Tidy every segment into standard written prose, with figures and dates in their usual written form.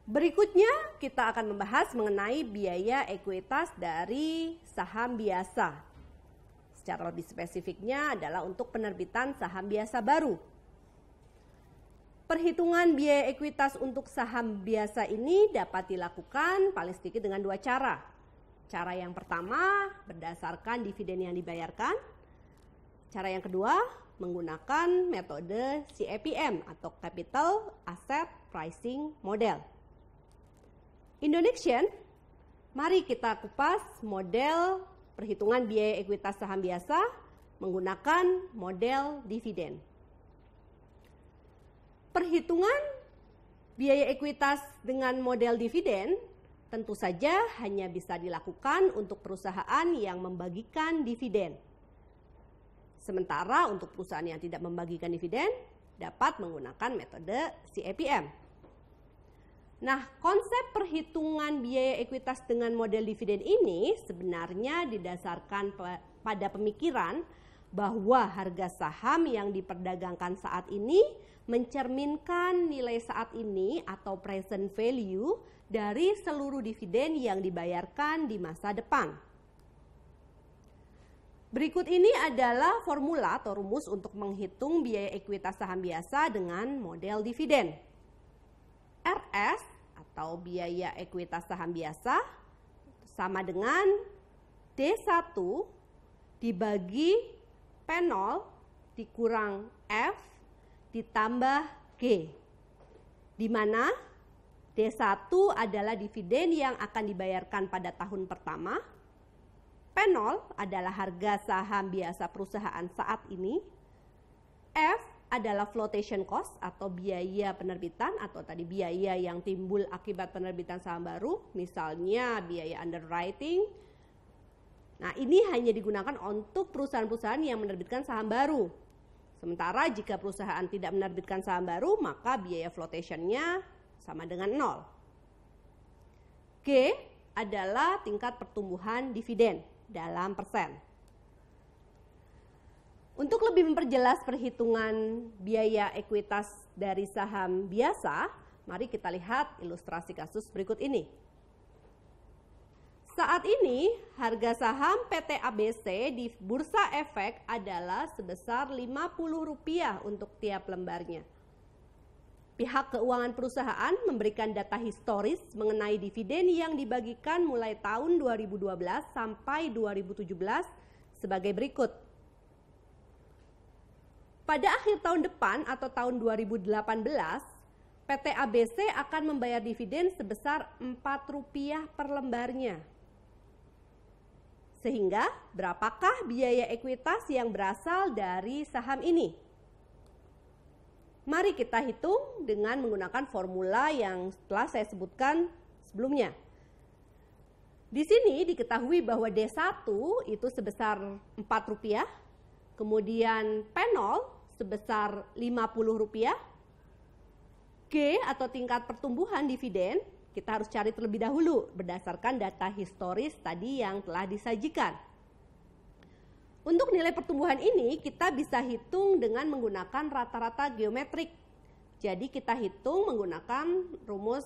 Berikutnya kita akan membahas mengenai biaya ekuitas dari saham biasa. Secara lebih spesifiknya adalah untuk penerbitan saham biasa baru. Perhitungan biaya ekuitas untuk saham biasa ini dapat dilakukan paling sedikit dengan dua cara. Cara yang pertama berdasarkan dividen yang dibayarkan. Cara yang kedua menggunakan metode CAPM atau Capital Asset Pricing Model. Indonesian, mari kita kupas model perhitungan biaya ekuitas saham biasa menggunakan model dividen. Perhitungan biaya ekuitas dengan model dividen tentu saja hanya bisa dilakukan untuk perusahaan yang membagikan dividen. Sementara untuk perusahaan yang tidak membagikan dividen dapat menggunakan metode CAPM. Nah, konsep perhitungan biaya ekuitas dengan model dividen ini sebenarnya didasarkan pada pemikiran bahwa harga saham yang diperdagangkan saat ini mencerminkan nilai saat ini atau present value dari seluruh dividen yang dibayarkan di masa depan. Berikut ini adalah formula atau rumus untuk menghitung biaya ekuitas saham biasa dengan model dividen. RS atau biaya ekuitas saham biasa sama dengan D1 dibagi P0 dikurang F ditambah G, di mana D1 adalah dividen yang akan dibayarkan pada tahun pertama, P0 adalah harga saham biasa perusahaan saat ini, F adalah flotation cost atau biaya penerbitan atau tadi biaya yang timbul akibat penerbitan saham baru, misalnya biaya underwriting. Nah, ini hanya digunakan untuk perusahaan-perusahaan yang menerbitkan saham baru. Sementara jika perusahaan tidak menerbitkan saham baru, maka biaya flotation-nya sama dengan 0. G adalah tingkat pertumbuhan dividen dalam persen. Untuk lebih memperjelas perhitungan biaya ekuitas dari saham biasa, mari kita lihat ilustrasi kasus berikut ini. Saat ini, harga saham PT ABC di Bursa Efek adalah sebesar Rp50 untuk tiap lembarnya. Pihak keuangan perusahaan memberikan data historis mengenai dividen yang dibagikan mulai tahun 2012 sampai 2017 sebagai berikut. Pada akhir tahun depan atau tahun 2018, PT ABC akan membayar dividen sebesar Rp4 per lembarnya. Sehingga berapakah biaya ekuitas yang berasal dari saham ini? Mari kita hitung dengan menggunakan formula yang telah saya sebutkan sebelumnya. Di sini diketahui bahwa D1 itu sebesar Rp4, kemudian P0 sebesar Rp50, G atau tingkat pertumbuhan dividen kita harus cari terlebih dahulu berdasarkan data historis tadi yang telah disajikan. Untuk nilai pertumbuhan ini kita bisa hitung dengan menggunakan rata-rata geometrik. Jadi kita hitung menggunakan rumus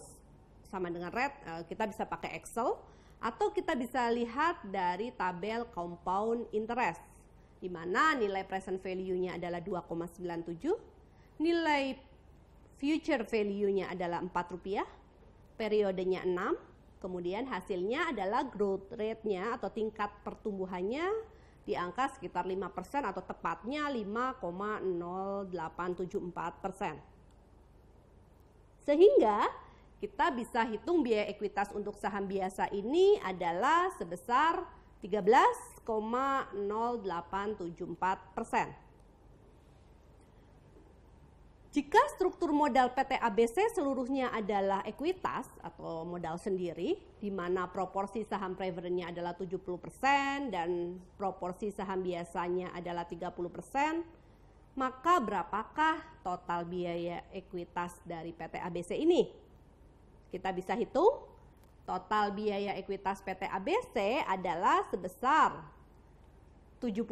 sama dengan red, kita bisa pakai Excel atau kita bisa lihat dari tabel compound interest, di mana nilai present value-nya adalah 2,97, nilai future value-nya adalah Rp4, periodenya 6, kemudian hasilnya adalah growth rate-nya atau tingkat pertumbuhannya di angka sekitar 5% atau tepatnya 5,0874%. Sehingga kita bisa hitung biaya ekuitas untuk saham biasa ini adalah sebesar 13,0874%. Jika struktur modal PT ABC seluruhnya adalah ekuitas atau modal sendiri, di mana proporsi saham preferennya adalah 70% dan proporsi saham biasanya adalah 30%, maka berapakah total biaya ekuitas dari PT ABC ini? Kita bisa hitung, total biaya ekuitas PT ABC adalah sebesar 70%,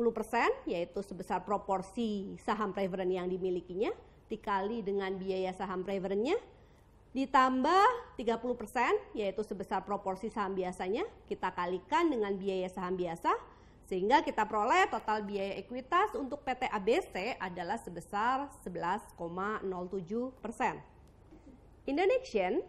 yaitu sebesar proporsi saham preferen yang dimilikinya, dikali dengan biaya saham preferennya, ditambah 30%, yaitu sebesar proporsi saham biasanya, kita kalikan dengan biaya saham biasa, sehingga kita peroleh total biaya ekuitas untuk PT ABC adalah sebesar 11,07%. Indonesian,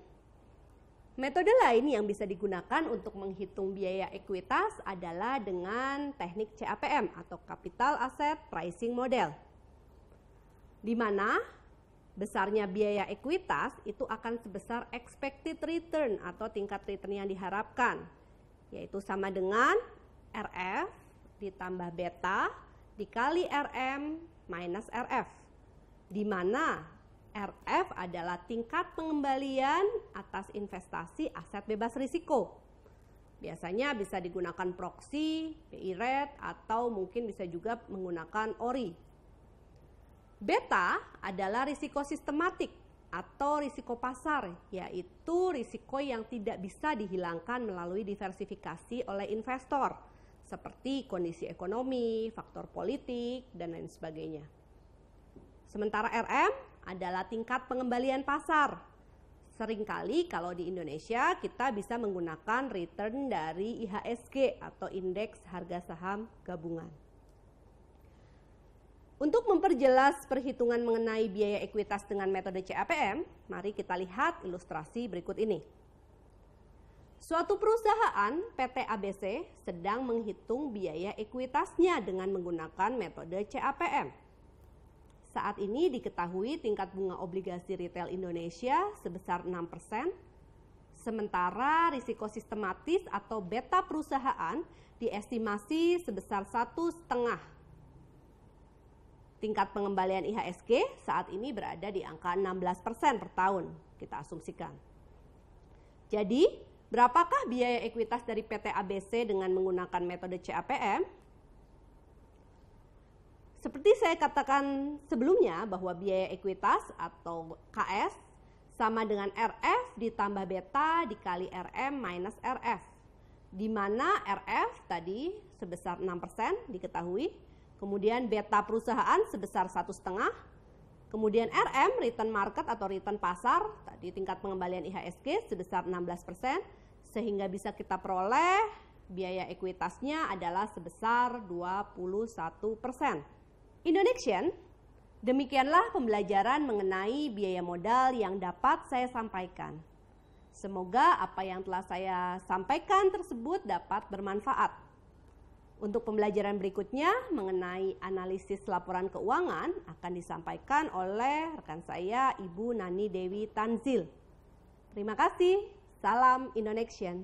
metode lain yang bisa digunakan untuk menghitung biaya ekuitas adalah dengan teknik CAPM atau Capital Asset Pricing Model, di mana besarnya biaya ekuitas itu akan sebesar expected return atau tingkat return yang diharapkan, yaitu sama dengan RF ditambah beta dikali RM minus RF, di mana RF adalah tingkat pengembalian atas investasi aset bebas risiko. Biasanya bisa digunakan proxy, BI rate, atau mungkin bisa juga menggunakan ORI. Beta adalah risiko sistematik atau risiko pasar, yaitu risiko yang tidak bisa dihilangkan melalui diversifikasi oleh investor, seperti kondisi ekonomi, faktor politik, dan lain sebagainya. Sementara RM adalah tingkat pengembalian pasar. Seringkali kalau di Indonesia kita bisa menggunakan return dari IHSG atau Indeks Harga Saham Gabungan. Untuk memperjelas perhitungan mengenai biaya ekuitas dengan metode CAPM, mari kita lihat ilustrasi berikut ini. Suatu perusahaan PT ABC sedang menghitung biaya ekuitasnya dengan menggunakan metode CAPM. Saat ini diketahui tingkat bunga obligasi retail Indonesia sebesar 6%, sementara risiko sistematis atau beta perusahaan diestimasi sebesar 1,5. Tingkat pengembalian IHSG saat ini berada di angka 16% per tahun, kita asumsikan. Jadi, berapakah biaya ekuitas dari PT ABC dengan menggunakan metode CAPM? Seperti saya katakan sebelumnya bahwa biaya ekuitas atau KS sama dengan RF ditambah beta dikali RM minus RF, di mana RF tadi sebesar 6% diketahui, kemudian beta perusahaan sebesar 1,5, kemudian RM return market atau return pasar tadi tingkat pengembalian IHSG sebesar 16%, sehingga bisa kita peroleh biaya ekuitasnya adalah sebesar 21%. Indonesian, demikianlah pembelajaran mengenai biaya modal yang dapat saya sampaikan. Semoga apa yang telah saya sampaikan tersebut dapat bermanfaat. Untuk pembelajaran berikutnya mengenai analisis laporan keuangan akan disampaikan oleh rekan saya Ibu Nani Dewi Tanzil. Terima kasih, salam Indonesian.